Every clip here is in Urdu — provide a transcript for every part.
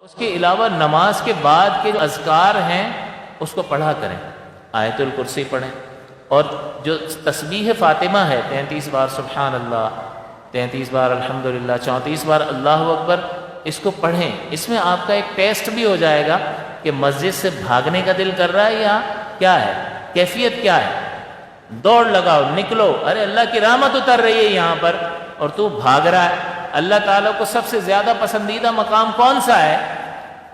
اس کے علاوہ نماز کے بعد کے جو اذکار ہیں اس کو پڑھا کریں، آیت الکرسی پڑھیں، اور جو تسبیح فاطمہ ہے 33 بار سبحان اللہ، 33 بار الحمدللہ، 34 بار اللہ اکبر، اس کو پڑھیں۔ اس میں آپ کا ایک ٹیسٹ بھی ہو جائے گا کہ مسجد سے بھاگنے کا دل کر رہا ہے یا کیا ہے، کیفیت کیا ہے۔ دوڑ لگاؤ، نکلو، ارے اللہ کی رحمت اتر رہی ہے یہاں پر اور تو بھاگ رہا ہے۔ اللہ تعالیٰ کو سب سے زیادہ پسندیدہ مقام کون سا ہے؟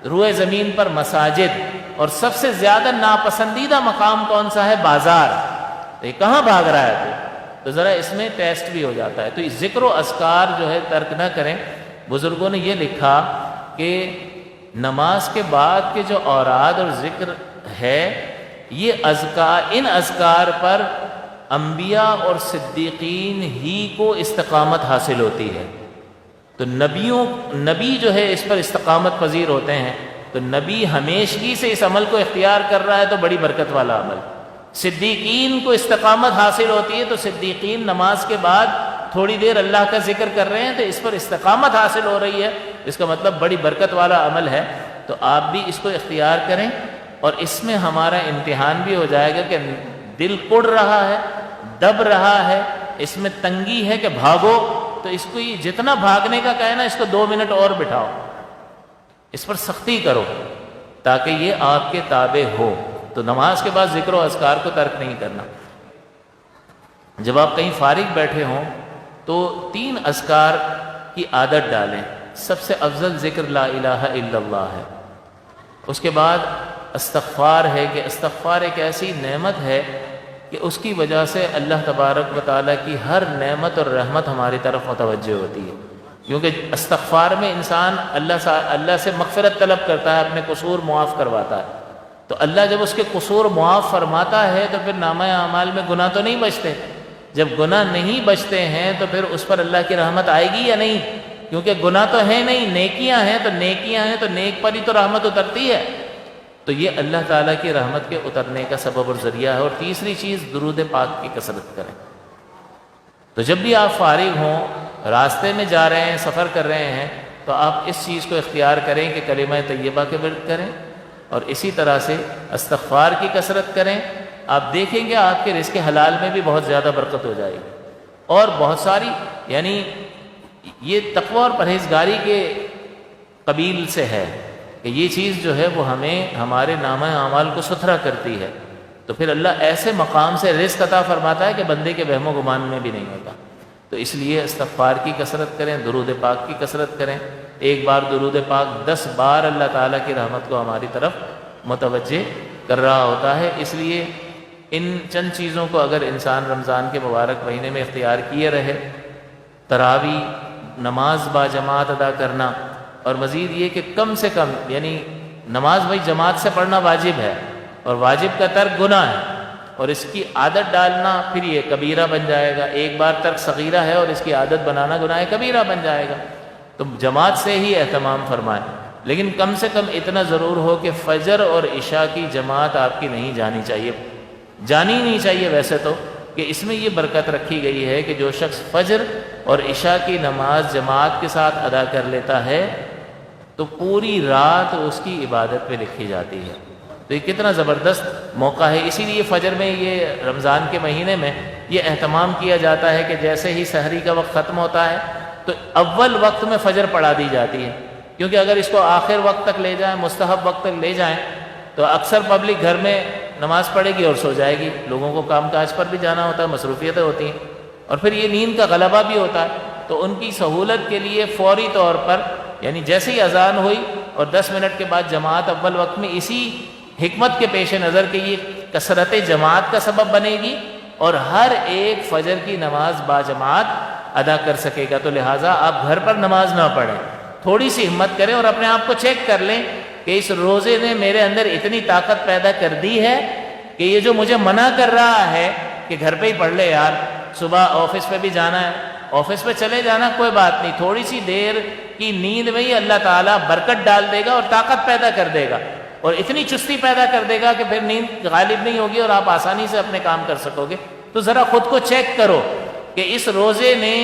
روئے زمین پر مساجد، اور سب سے زیادہ ناپسندیدہ مقام کون سا ہے؟ بازار۔ تو یہ کہاں بھاگ رہا ہے تو ذرا اس میں ٹیسٹ بھی ہو جاتا ہے۔ تو اس ذکر و اذکار جو ہے ترک نہ کریں۔ بزرگوں نے یہ لکھا کہ نماز کے بعد کے جو اوراد اور ذکر ہے، یہ اذکار، ان اذکار پر انبیاء اور صدیقین ہی کو استقامت حاصل ہوتی ہے۔ تو نبی جو ہے اس پر استقامت پذیر ہوتے ہیں، تو نبی ہمیشگی سے اس عمل کو اختیار کر رہا ہے تو بڑی برکت والا عمل۔ صدیقین کو استقامت حاصل ہوتی ہے، تو صدیقین نماز کے بعد تھوڑی دیر اللہ کا ذکر کر رہے ہیں تو اس پر استقامت حاصل ہو رہی ہے، اس کا مطلب بڑی برکت والا عمل ہے۔ تو آپ بھی اس کو اختیار کریں، اور اس میں ہمارا امتحان بھی ہو جائے گا کہ دل کڑ رہا ہے، دب رہا ہے، اس میں تنگی ہے کہ بھاگو، تو اس کو جتنا بھاگنے کا کہے نا، اس کو 2 منٹ اور بٹھاؤ، اس پر سختی کرو تاکہ یہ آپ کے تابع ہو۔ تو نماز کے بعد ذکر و اذکار کو ترک نہیں کرنا۔ جب آپ کہیں فارغ بیٹھے ہوں تو 3 اذکار کی عادت ڈالیں۔ سب سے افضل ذکر لا الہ الا اللہ ہے، اس کے بعد استغفار ہے، کہ استغفار ایک ایسی نعمت ہے کہ اس کی وجہ سے اللہ تبارک و تعالیٰ کی ہر نعمت اور رحمت ہماری طرف متوجہ ہوتی ہے، کیونکہ استغفار میں انسان اللہ سے مغفرت طلب کرتا ہے، اپنے قصور معاف کرواتا ہے۔ تو اللہ جب اس کے قصور معاف فرماتا ہے تو پھر نامہ اعمال میں گناہ تو نہیں بچتے۔ جب گناہ نہیں بچتے ہیں تو پھر اس پر اللہ کی رحمت آئے گی یا نہیں؟ کیونکہ گناہ تو ہے نہیں، نیکیاں ہیں، تو نیکیاں ہیں تو نیک پر ہی تو رحمت اترتی ہے۔ تو یہ اللہ تعالیٰ کی رحمت کے اترنے کا سبب اور ذریعہ ہے۔ اور تیسری چیز، درود پاک کی کثرت کریں۔ تو جب بھی آپ فارغ ہوں، راستے میں جا رہے ہیں، سفر کر رہے ہیں، تو آپ اس چیز کو اختیار کریں کہ کلمہ طیبہ کے ورد کریں، اور اسی طرح سے استغفار کی کثرت کریں۔ آپ دیکھیں گے آپ کے رزق حلال میں بھی بہت زیادہ برکت ہو جائے گی، اور بہت ساری، یعنی یہ تقوی اور پرہیزگاری کے قبیل سے ہے کہ یہ چیز جو ہے وہ ہمیں ہمارے نامہ اعمال کو ستھرا کرتی ہے۔ تو پھر اللہ ایسے مقام سے رزق عطا فرماتا ہے کہ بندے کے وہم و گمان میں بھی نہیں ہوتا۔ تو اس لیے استغفار کی کثرت کریں، درود پاک کی کثرت کریں۔ ایک بار درود پاک 10 بار اللہ تعالیٰ کی رحمت کو ہماری طرف متوجہ کر رہا ہوتا ہے۔ اس لیے ان چند چیزوں کو اگر انسان رمضان کے مبارک مہینے میں اختیار کیے رہے، تراویح، نماز با جماعت ادا کرنا، اور مزید یہ کہ کم سے کم، یعنی نماز بھائی جماعت سے پڑھنا واجب ہے، اور واجب کا ترک گناہ ہے، اور اس کی عادت ڈالنا پھر یہ کبیرہ بن جائے گا۔ ایک بار ترک صغیرہ ہے اور اس کی عادت بنانا گناہ کبیرہ بن جائے گا۔ تو جماعت سے ہی اہتمام فرمائیں، لیکن کم سے کم اتنا ضرور ہو کہ فجر اور عشاء کی جماعت آپ کی نہیں جانی چاہیے، جانی نہیں چاہیے ویسے تو، کہ اس میں یہ برکت رکھی گئی ہے کہ جو شخص فجر اور عشاء کی نماز جماعت کے ساتھ ادا کر لیتا ہے تو پوری رات اس کی عبادت پہ لکھی جاتی ہے۔ تو یہ کتنا زبردست موقع ہے۔ اسی لیے فجر میں، یہ رمضان کے مہینے میں یہ اہتمام کیا جاتا ہے کہ جیسے ہی سحری کا وقت ختم ہوتا ہے تو اول وقت میں فجر پڑھا دی جاتی ہے، کیونکہ اگر اس کو آخر وقت تک لے جائیں، مستحب وقت تک لے جائیں، تو اکثر پبلک گھر میں نماز پڑھے گی اور سو جائے گی۔ لوگوں کو کام کاج پر بھی جانا ہوتا ہے، مصروفیتیں ہوتی ہیں، اور پھر یہ نیند کا غلبہ بھی ہوتا ہے۔ تو ان کی سہولت کے لیے فوری طور پر، یعنی جیسے ہی اذان ہوئی اور 10 منٹ کے بعد جماعت اول وقت میں، اسی حکمت کے پیش نظر کہ یہ کثرت جماعت کا سبب بنے گی اور ہر ایک فجر کی نماز با جماعت ادا کر سکے گا۔ تو لہٰذا آپ گھر پر نماز نہ پڑھیں، تھوڑی سی ہمت کریں اور اپنے آپ کو چیک کر لیں کہ اس روزے نے میرے اندر اتنی طاقت پیدا کر دی ہے کہ یہ جو مجھے منع کر رہا ہے کہ گھر پہ ہی پڑھ لے یار، صبح آفس پہ بھی جانا ہے، آفس پہ چلے جانا، کوئی بات نہیں، تھوڑی سی دیر کی نیند میں ہی اللہ تعالیٰ برکت ڈال دے گا اور طاقت پیدا کر دے گا، اور اتنی چستی پیدا کر دے گا کہ پھر نیند غالب نہیں ہوگی اور آپ آسانی سے اپنے کام کر سکو گے۔ تو ذرا خود کو چیک کرو کہ اس روزے نے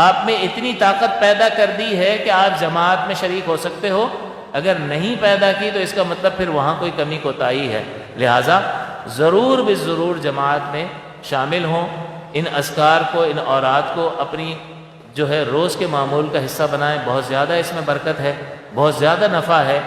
آپ میں اتنی طاقت پیدا کر دی ہے کہ آپ جماعت میں شریک ہو سکتے ہو۔ اگر نہیں پیدا کی تو اس کا مطلب پھر وہاں کوئی کمی کوتاہی ہے، لہٰذا ضرور بالضرور جماعت میں شامل ہوں، ان اذکار کو، ان اوراد کو اپنی جو ہے روز کے معمول کا حصہ بنائیں، بہت زیادہ اس میں برکت ہے، بہت زیادہ نفع ہے۔